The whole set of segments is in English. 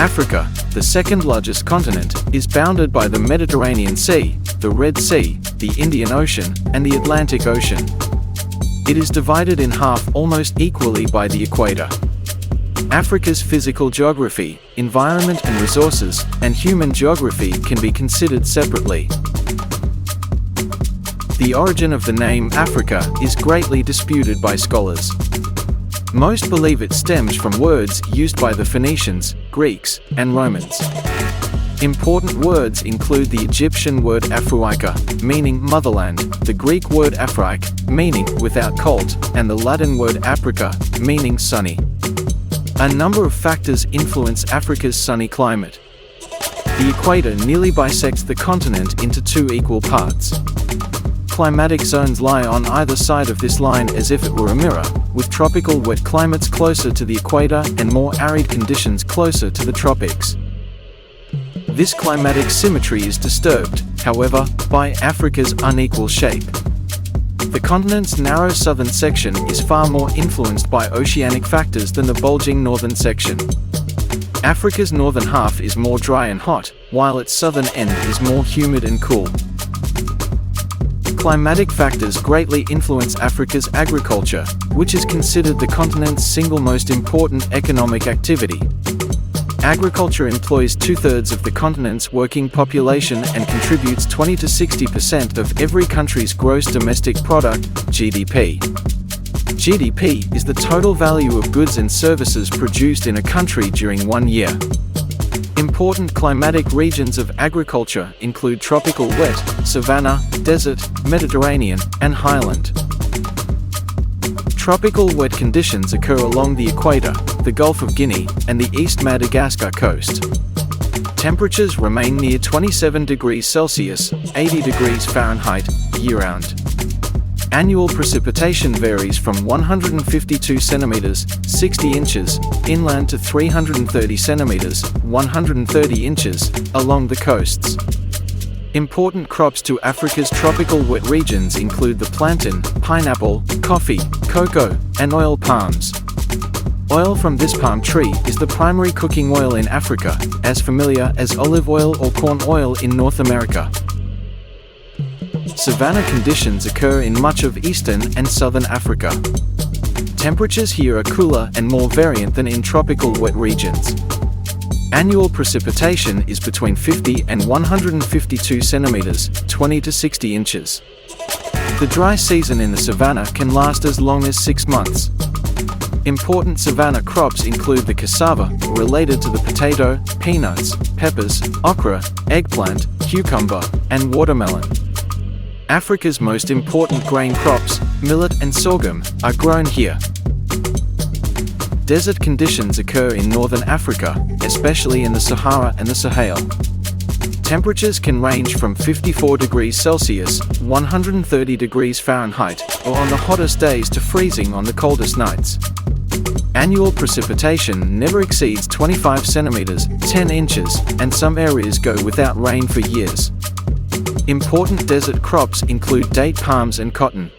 Africa, the second largest continent, is bounded by the Mediterranean Sea, the Red Sea, the Indian Ocean, and the Atlantic Ocean. It is divided in half almost equally by the equator. Africa's physical geography, environment and resources, and human geography can be considered separately. The origin of the name Africa is greatly disputed by scholars. Most believe it stems from words used by the Phoenicians, Greeks, and Romans. Important words include the Egyptian word Afruika, meaning motherland, the Greek word Afrique, meaning without colt, and the Latin word Aprica, meaning sunny. A number of factors influence Africa's sunny climate. The equator nearly bisects the continent into two equal parts. Climatic zones lie on either side of this line as if it were a mirror, with tropical wet climates closer to the equator and more arid conditions closer to the tropics. This climatic symmetry is disturbed, however, by Africa's unequal shape. The continent's narrow southern section is far more influenced by oceanic factors than the bulging northern section. Africa's northern half is more dry and hot, while its southern end is more humid and cool. Climatic factors greatly influence Africa's agriculture, which is considered the continent's single most important economic activity. Agriculture employs 2/3 of the continent's working population and contributes 20 to 60% of every country's gross domestic product, GDP. GDP is the total value of goods and services produced in a country during 1 year. Important climatic regions of agriculture include tropical wet, savanna, desert, Mediterranean, and highland. Tropical wet conditions occur along the equator, the Gulf of Guinea, and the East Madagascar coast. Temperatures remain near 27 degrees Celsius, 80 degrees Fahrenheit, year-round. Annual precipitation varies from 152 centimeters, 60 inches, inland to 330 centimeters, 130 inches, along the coasts. Important crops to Africa's tropical wet regions include the plantain, pineapple, coffee, cocoa, and oil palms. Oil from this palm tree is the primary cooking oil in Africa, as familiar as olive oil or corn oil in North America. Savanna conditions occur in much of eastern and southern Africa. Temperatures here are cooler and more variant than in tropical wet regions. Annual precipitation is between 50 and 152 centimeters, 20 to 60 inches. The dry season in the savanna can last as long as 6 months. Important savanna crops include the cassava, related to the potato, peanuts, peppers, okra, eggplant, cucumber, and watermelon. Africa's most important grain crops, millet and sorghum, are grown here. Desert conditions occur in northern Africa, especially in the Sahara and the Sahel. Temperatures can range from 54 degrees Celsius, 130 degrees Fahrenheit, or on the hottest days to freezing on the coldest nights. Annual precipitation never exceeds 25 centimeters, 10 inches, and some areas go without rain for years. Important desert crops include date palms and cotton.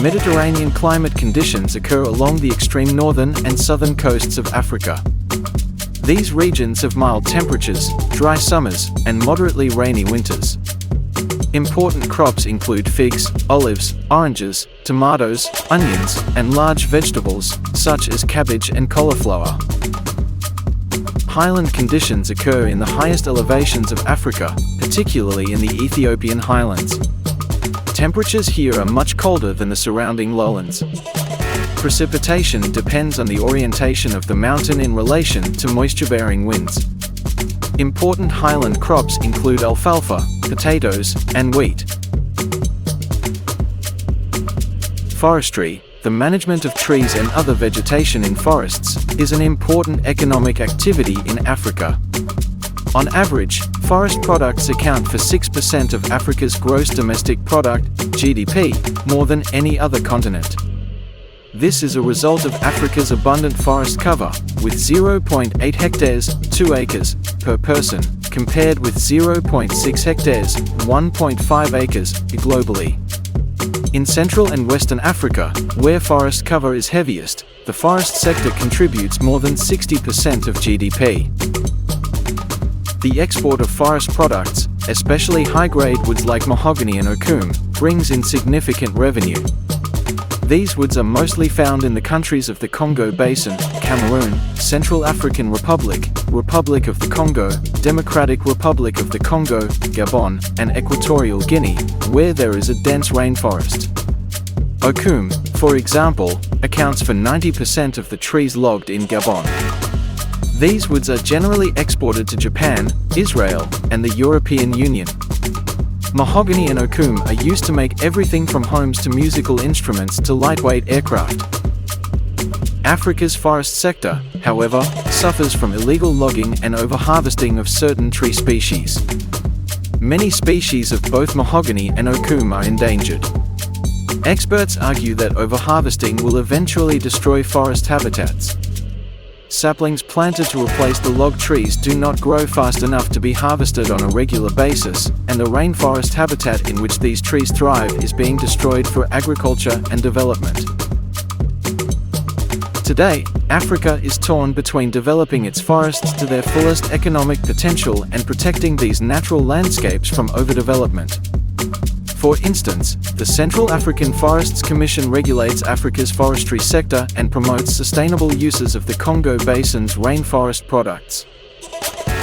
Mediterranean climate conditions occur along the extreme northern and southern coasts of Africa. These regions have mild temperatures, dry summers, and moderately rainy winters. Important crops include figs, olives, oranges, tomatoes, onions, and large vegetables, such as cabbage and cauliflower. Highland conditions occur in the highest elevations of Africa, particularly in the Ethiopian highlands. Temperatures here are much colder than the surrounding lowlands. Precipitation depends on the orientation of the mountain in relation to moisture-bearing winds. Important highland crops include alfalfa, potatoes, and wheat. Forestry, the management of trees and other vegetation in forests, is an important economic activity in Africa. On average, forest products account for 6% of Africa's gross domestic product, GDP, more than any other continent. This is a result of Africa's abundant forest cover, with 0.8 hectares, 2 acres, per person, compared with 0.6 hectares, 1.5 acres, globally. In Central and Western Africa, where forest cover is heaviest, the forest sector contributes more than 60% of GDP. The export of forest products, especially high-grade woods like mahogany and oakum, brings in significant revenue. These woods are mostly found in the countries of the Congo Basin, Cameroon, Central African Republic, Republic of the Congo, Democratic Republic of the Congo, Gabon, and Equatorial Guinea, where there is a dense rainforest. Oakum, for example, accounts for 90% of the trees logged in Gabon. These woods are generally exported to Japan, Israel, and the European Union. Mahogany and oakum are used to make everything from homes to musical instruments to lightweight aircraft. Africa's forest sector, however, suffers from illegal logging and overharvesting of certain tree species. Many species of both mahogany and oakum are endangered. Experts argue that overharvesting will eventually destroy forest habitats. Saplings planted to replace the log trees do not grow fast enough to be harvested on a regular basis, and the rainforest habitat in which these trees thrive is being destroyed for agriculture and development. Today, Africa is torn between developing its forests to their fullest economic potential and protecting these natural landscapes from overdevelopment. For instance, the Central African Forests Commission regulates Africa's forestry sector and promotes sustainable uses of the Congo Basin's rainforest products.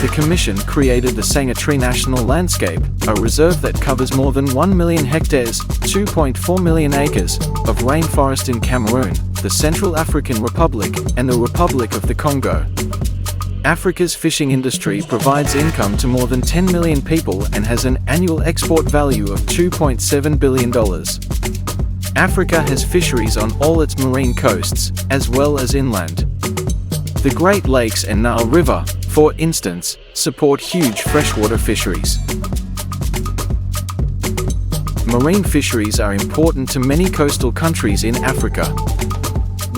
The Commission created the Senga National Landscape, a reserve that covers more than 1 million hectares, 2.4 million acres, of rainforest in Cameroon, the Central African Republic, and the Republic of the Congo. Africa's fishing industry provides income to more than 10 million people and has an annual export value of $2.7 billion. Africa has fisheries on all its marine coasts, as well as inland. The Great Lakes and Nile River, for instance, support huge freshwater fisheries. Marine fisheries are important to many coastal countries in Africa.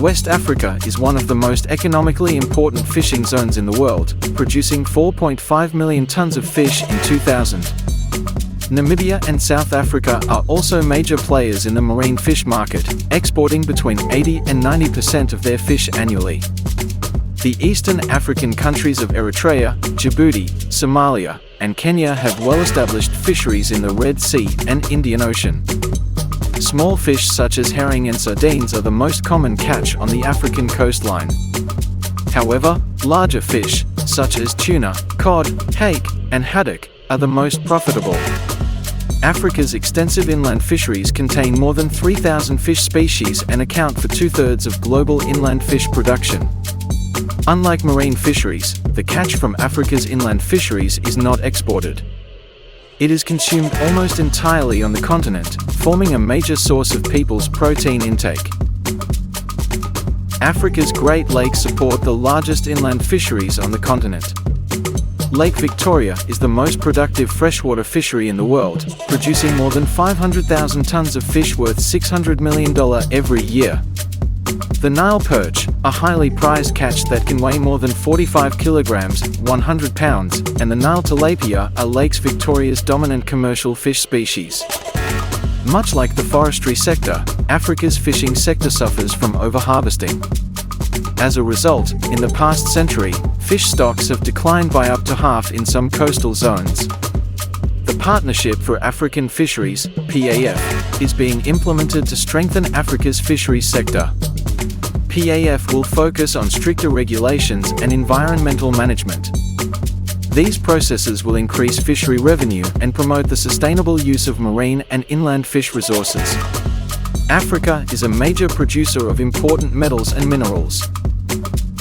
West Africa is one of the most economically important fishing zones in the world, producing 4.5 million tons of fish in 2000. Namibia and South Africa are also major players in the marine fish market, exporting between 80 and 90% of their fish annually. The Eastern African countries of Eritrea, Djibouti, Somalia, and Kenya have well-established fisheries in the Red Sea and Indian Ocean. Small fish such as herring and sardines are the most common catch on the African coastline. However, larger fish, such as tuna, cod, hake, and haddock, are the most profitable. Africa's extensive inland fisheries contain more than 3,000 fish species and account for 2/3 of global inland fish production. Unlike marine fisheries, the catch from Africa's inland fisheries is not exported. It is consumed almost entirely on the continent, forming a major source of people's protein intake. Africa's Great Lakes support the largest inland fisheries on the continent. Lake Victoria is the most productive freshwater fishery in the world, producing more than 500,000 tons of fish worth $600 million every year. The Nile perch, a highly prized catch that can weigh more than 45 kilograms, 100 pounds, and the Nile tilapia are Lake Victoria's dominant commercial fish species. Much like the forestry sector, Africa's fishing sector suffers from overharvesting. As a result, in the past century, fish stocks have declined by up to half in some coastal zones. The Partnership for African Fisheries, PAF, is being implemented to strengthen Africa's fisheries sector. PAF will focus on stricter regulations and environmental management. These processes will increase fishery revenue and promote the sustainable use of marine and inland fish resources. Africa is a major producer of important metals and minerals.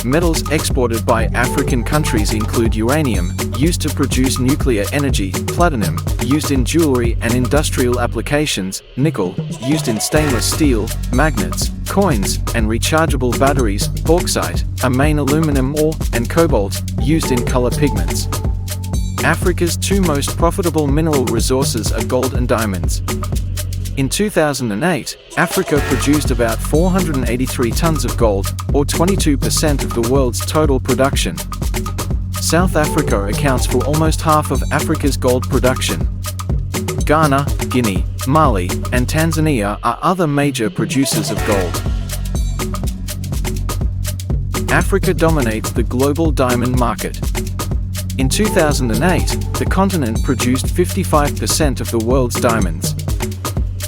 Metals exported by African countries include uranium, used to produce nuclear energy, platinum, used in jewelry and industrial applications, nickel, used in stainless steel, magnets, coins, and rechargeable batteries, bauxite, a main aluminum ore, and cobalt, used in color pigments. Africa's two most profitable mineral resources are gold and diamonds. In 2008, Africa produced about 483 tons of gold, or 22% of the world's total production. South Africa accounts for almost half of Africa's gold production. Ghana, Guinea, Mali, and Tanzania are other major producers of gold. Africa dominates the global diamond market. In 2008, the continent produced 55% of the world's diamonds.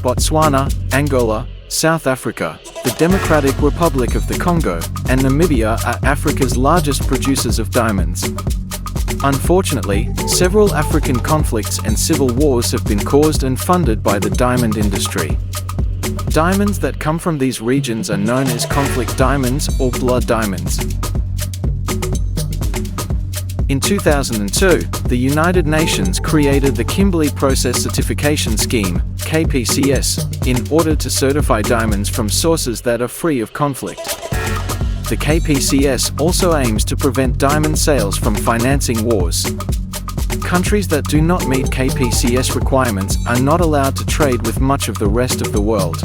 Botswana, Angola, South Africa, the Democratic Republic of the Congo, and Namibia are Africa's largest producers of diamonds. Unfortunately, several African conflicts and civil wars have been caused and funded by the diamond industry. Diamonds that come from these regions are known as conflict diamonds or blood diamonds. In 2002, the United Nations created the Kimberley Process Certification Scheme, KPCS, in order to certify diamonds from sources that are free of conflict. The KPCS also aims to prevent diamond sales from financing wars. Countries that do not meet KPCS requirements are not allowed to trade with much of the rest of the world.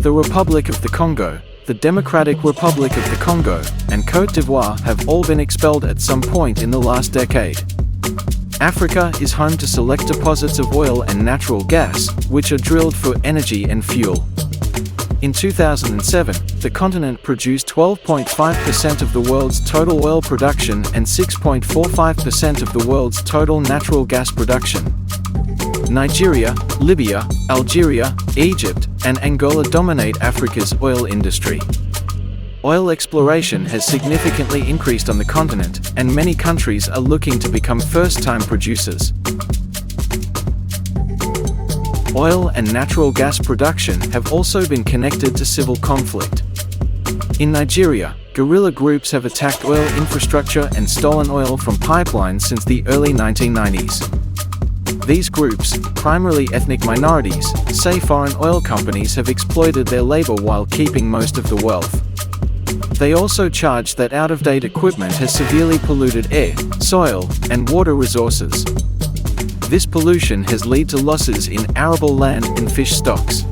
The Republic of the Congo, the Democratic Republic of the Congo, and Côte d'Ivoire have all been expelled at some point in the last decade. Africa is home to select deposits of oil and natural gas, which are drilled for energy and fuel. In 2007, the continent produced 12.5% of the world's total oil production and 6.45% of the world's total natural gas production. Nigeria, Libya, Algeria, Egypt, and Angola dominate Africa's oil industry. Oil exploration has significantly increased on the continent, and many countries are looking to become first-time producers. Oil and natural gas production have also been connected to civil conflict. In Nigeria, guerrilla groups have attacked oil infrastructure and stolen oil from pipelines since the early 1990s. These groups, primarily ethnic minorities, say foreign oil companies have exploited their labor while keeping most of the wealth. They also charge that out-of-date equipment has severely polluted air, soil, and water resources. This pollution has led to losses in arable land and fish stocks.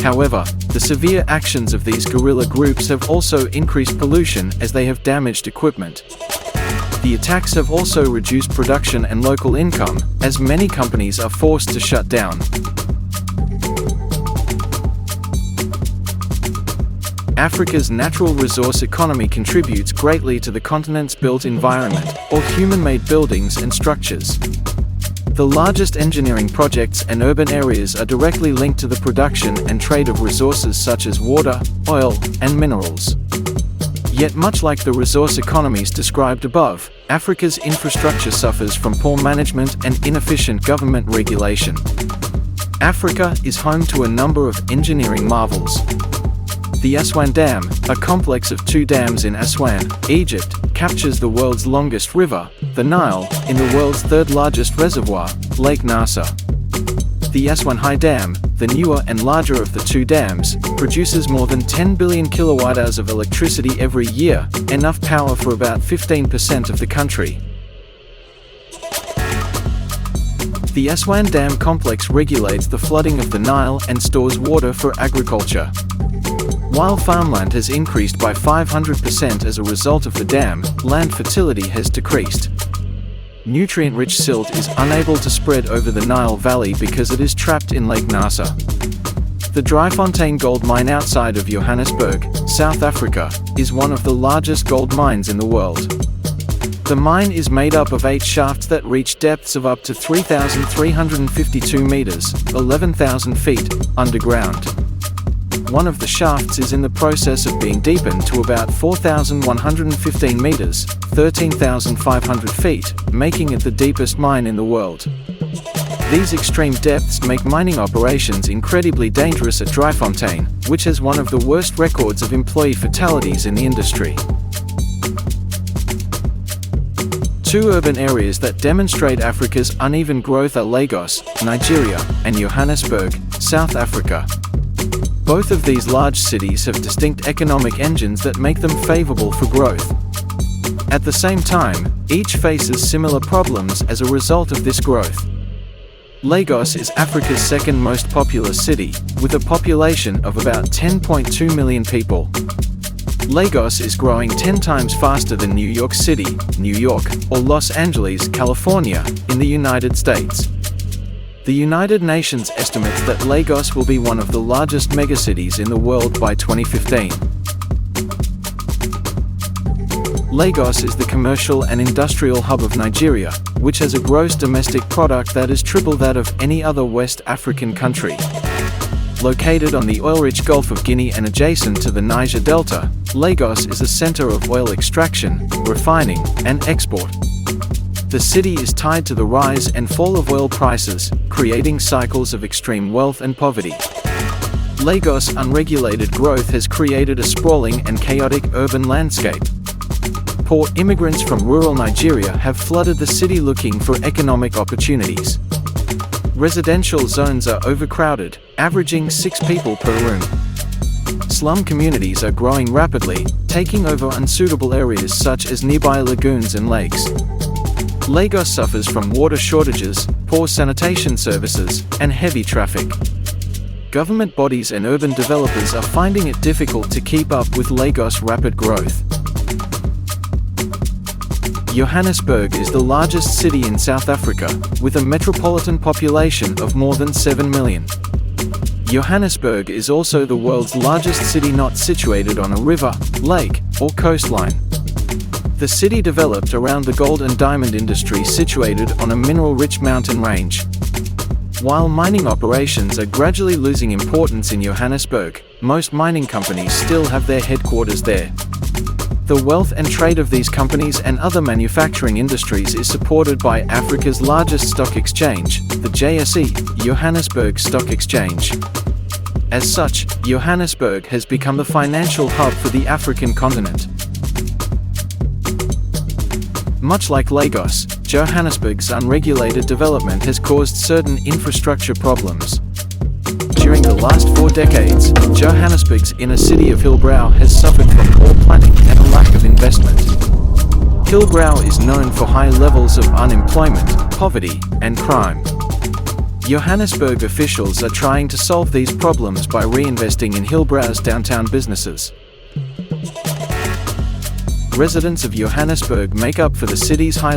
However, the severe actions of these guerrilla groups have also increased pollution as they have damaged equipment. The attacks have also reduced production and local income, as many companies are forced to shut down. Africa's natural resource economy contributes greatly to the continent's built environment, or human-made buildings and structures. The largest engineering projects and urban areas are directly linked to the production and trade of resources such as water, oil, and minerals. Yet much like the resource economies described above, Africa's infrastructure suffers from poor management and inefficient government regulation. Africa is home to a number of engineering marvels. The Aswan Dam, a complex of 2 dams in Aswan, Egypt, captures the world's longest river, the Nile, in the world's 3rd largest reservoir, Lake Nasser. The Aswan High Dam, the newer and larger of the 2 dams, produces more than 10 billion kilowatt-hours of electricity every year, enough power for about 15% of the country. The Aswan Dam complex regulates the flooding of the Nile and stores water for agriculture. While farmland has increased by 500% as a result of the dam, land fertility has decreased. Nutrient-rich silt is unable to spread over the Nile Valley because it is trapped in Lake Nasser. The Driefontein gold mine outside of Johannesburg, South Africa, is one of the largest gold mines in the world. The mine is made up of 8 shafts that reach depths of up to 3,352 meters, 11,000 feet, underground. One of the shafts is in the process of being deepened to about 4,115 meters, 13,500 feet, making it the deepest mine in the world. These extreme depths make mining operations incredibly dangerous at Driefontein, which has one of the worst records of employee fatalities in the industry. 2 urban areas that demonstrate Africa's uneven growth are Lagos, Nigeria, and Johannesburg, South Africa. Both of these large cities have distinct economic engines that make them favorable for growth. At the same time, each faces similar problems as a result of this growth. Lagos is Africa's 2nd most populous city, with a population of about 10.2 million people. Lagos is growing 10 times faster than New York City, New York, or Los Angeles, California, in the United States. The United Nations estimates that Lagos will be one of the largest megacities in the world by 2015. Lagos is the commercial and industrial hub of Nigeria, which has a gross domestic product that is triple that of any other West African country. Located on the oil-rich Gulf of Guinea and adjacent to the Niger Delta, Lagos is a center of oil extraction, refining, and export. The city is tied to the rise and fall of oil prices, creating cycles of extreme wealth and poverty. Lagos' unregulated growth has created a sprawling and chaotic urban landscape. Poor immigrants from rural Nigeria have flooded the city looking for economic opportunities. Residential zones are overcrowded, averaging 6 people per room. Slum communities are growing rapidly, taking over unsuitable areas such as nearby lagoons and lakes. Lagos suffers from water shortages, poor sanitation services, and heavy traffic. Government bodies and urban developers are finding it difficult to keep up with Lagos' rapid growth. Johannesburg is the largest city in South Africa, with a metropolitan population of more than 7 million. Johannesburg is also the world's largest city not situated on a river, lake, or coastline. The city developed around the gold and diamond industry situated on a mineral-rich mountain range. While mining operations are gradually losing importance in Johannesburg, most mining companies still have their headquarters there. The wealth and trade of these companies and other manufacturing industries is supported by Africa's largest stock exchange, the JSE, Johannesburg Stock Exchange. As such, Johannesburg has become the financial hub for the African continent. Much like Lagos, Johannesburg's unregulated development has caused certain infrastructure problems. During the last 4 decades, Johannesburg's inner city of Hillbrow has suffered from poor planning and a lack of investment. Hillbrow is known for high levels of unemployment, poverty, and crime. Johannesburg officials are trying to solve these problems by reinvesting in Hillbrow's downtown businesses. Residents of Johannesburg make up for the city's high